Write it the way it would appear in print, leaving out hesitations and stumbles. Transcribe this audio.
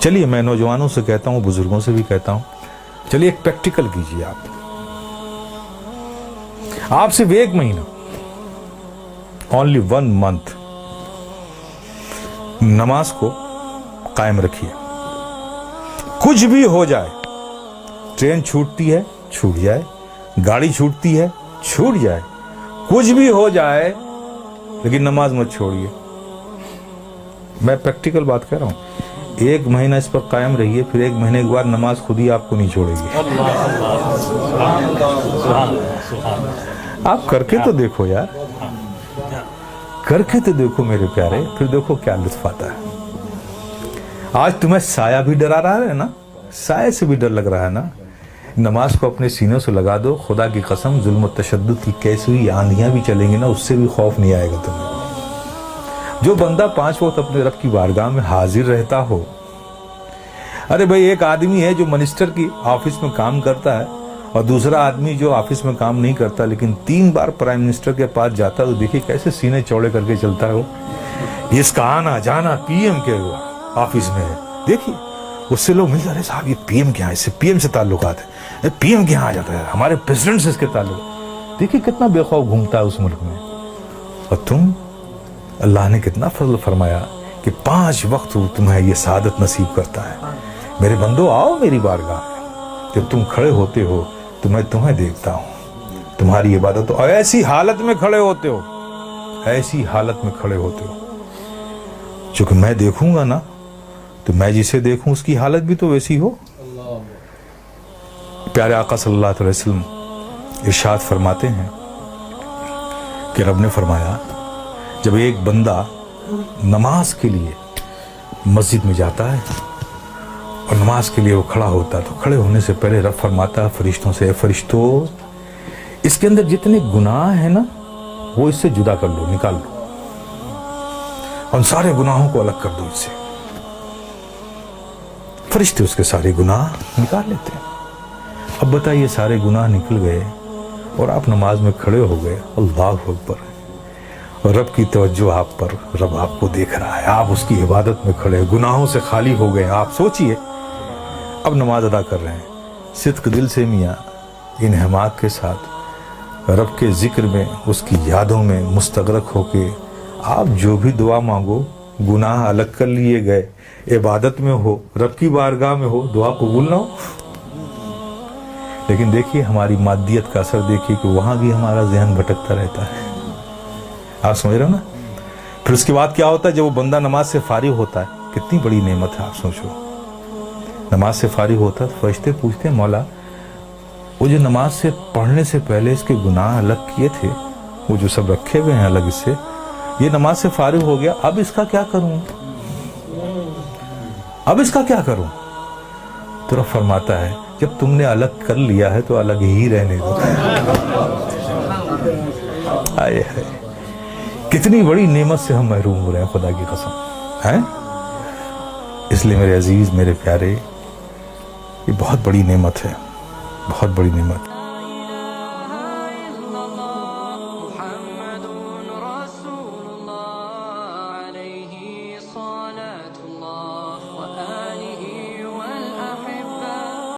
چلیے میں نوجوانوں سے کہتا ہوں, بزرگوں سے بھی کہتا ہوں, چلیے ایک پریکٹیکل کیجیے. آپ صرف 1 مہینہ, only 1 month نماز کو قائم رکھیے. کچھ بھی ہو جائے, ٹرین چھوٹتی ہے چھوٹ جائے, گاڑی چھوٹتی ہے چھوٹ جائے, کچھ بھی ہو جائے, لیکن نماز مت چھوڑیے. میں پریکٹیکل بات کہہ رہا ہوں. 1 مہینہ اس پر قائم رہیے, پھر 1 مہینے کے بعد نماز خود ہی آپ کو نہیں چھوڑے گی. آپ کر کے تو دیکھو یار, کر کے تو دیکھو میرے پیارے, پھر دیکھو کیا لطف آتا ہے. آج تمہیں سایہ بھی ڈرا رہا ہے نا, سایہ سے بھی ڈر لگ رہا ہے نا, نماز کو اپنے سینوں سے لگا دو. خدا کی قسم ظلم و تشدد کی کیسی ہوئی آندھیاں بھی چلیں گی نا, اس سے بھی خوف نہیں آئے گا تمہیں. جو بندہ 5 وقت اپنے رب کی بارگاہ میں حاضر رہتا ہو. ارے بھائی, ایک آدمی ہے جو منسٹر کی آفس میں کام کرتا ہے, اور دوسرا آدمی جو آفس میں کام نہیں کرتا لیکن 3 بار پرائم منسٹر کے پاس جاتا ہے, تو دیکھیے کیسے سینے چوڑے کر کے چلتا ہے وہ. اس کا آنا جانا پی ایم کے آفس میں ہے. دیکھیے اس سے لوگ ملتے, ارے صاحب یہ پی ایم کے یہاں, اس سے پی ایم سے تعلقات ہے, پی ایم کے یہاں آ جاتا ہے, ہمارے پریزیڈنٹ سے اس کے تعلق. دیکھیے کتنا بے خوف گھومتا ہے اس ملک میں. اور تم, اللہ نے کتنا فضل فرمایا کہ 5 وقت تمہیں یہ سعادت نصیب کرتا ہے. میرے بندو آؤ میری بارگاہ میں, جب تم کھڑے ہوتے ہو تو میں تمہیں دیکھتا ہوں, تمہاری عبادت, اور ایسی حالت میں کھڑے ہوتے ہو, ایسی حالت میں کھڑے ہوتے ہو. چونکہ میں دیکھوں گا نا, تو میں جسے دیکھوں اس کی حالت بھی تو ویسی ہو. پیارے آقا صلی اللہ علیہ وسلم ارشاد فرماتے ہیں کہ رب نے فرمایا, جب ایک بندہ نماز کے لیے مسجد میں جاتا ہے اور نماز کے لیے وہ کھڑا ہوتا ہے, تو کھڑے ہونے سے پہلے رب فرماتا ہے فرشتوں سے, اے فرشتوں, اس کے اندر جتنے گناہ ہیں نا وہ اس سے جدا کر لو, نکال لو, اور سارے گناہوں کو الگ کر دو اس سے. فرشتے اس کے سارے گناہ نکال لیتے ہیں. اب بتائیے, سارے گناہ نکل گئے اور آپ نماز میں کھڑے ہو گئے, اللہ اکبر, اور رب کی توجہ آپ پر, رب آپ کو دیکھ رہا ہے, آپ اس کی عبادت میں کھڑے, گناہوں سے خالی ہو گئے. آپ سوچئے اب نماز ادا کر رہے ہیں, صدق دل سے میاں انہماک کے ساتھ رب کے ذکر میں, اس کی یادوں میں مستغرق ہو کے آپ جو بھی دعا مانگو, گناہ الگ کر لیے گئے, عبادت میں ہو, رب کی بارگاہ میں ہو, دعا قبول نہ ہو. لیکن دیکھیے ہماری مادیت کا اثر دیکھیے کہ وہاں بھی ہمارا ذہن بھٹکتا رہتا ہے. آپ سمجھ رہے ہو نا. پھر اس کے بعد کیا ہوتا ہے, جب وہ بندہ نماز سے فارغ ہوتا ہے, کتنی بڑی نعمت ہے آپ سوچو. نماز سے فارغ ہوتا ہے تو فرشتے پوچھتے ہیں, مولا وہ جو نماز سے پڑھنے سے پہلے اس کے گناہ الگ کیے تھے, وہ جو سب رکھے ہوئے ہیں الگ, اس سے یہ نماز سے فارغ ہو گیا, اب اس کا کیا کروں, اب اس کا کیا کروں. تو رب فرماتا ہے, جب تم نے الگ کر لیا ہے تو الگ ہی رہنے دو. آئے ہے, کتنی بڑی نعمت سے ہم محروم ہو رہے ہیں, خدا کی قسم ہے. اس لیے میرے عزیز, میرے پیارے, یہ بہت بڑی نعمت ہے, بہت بڑی نعمت.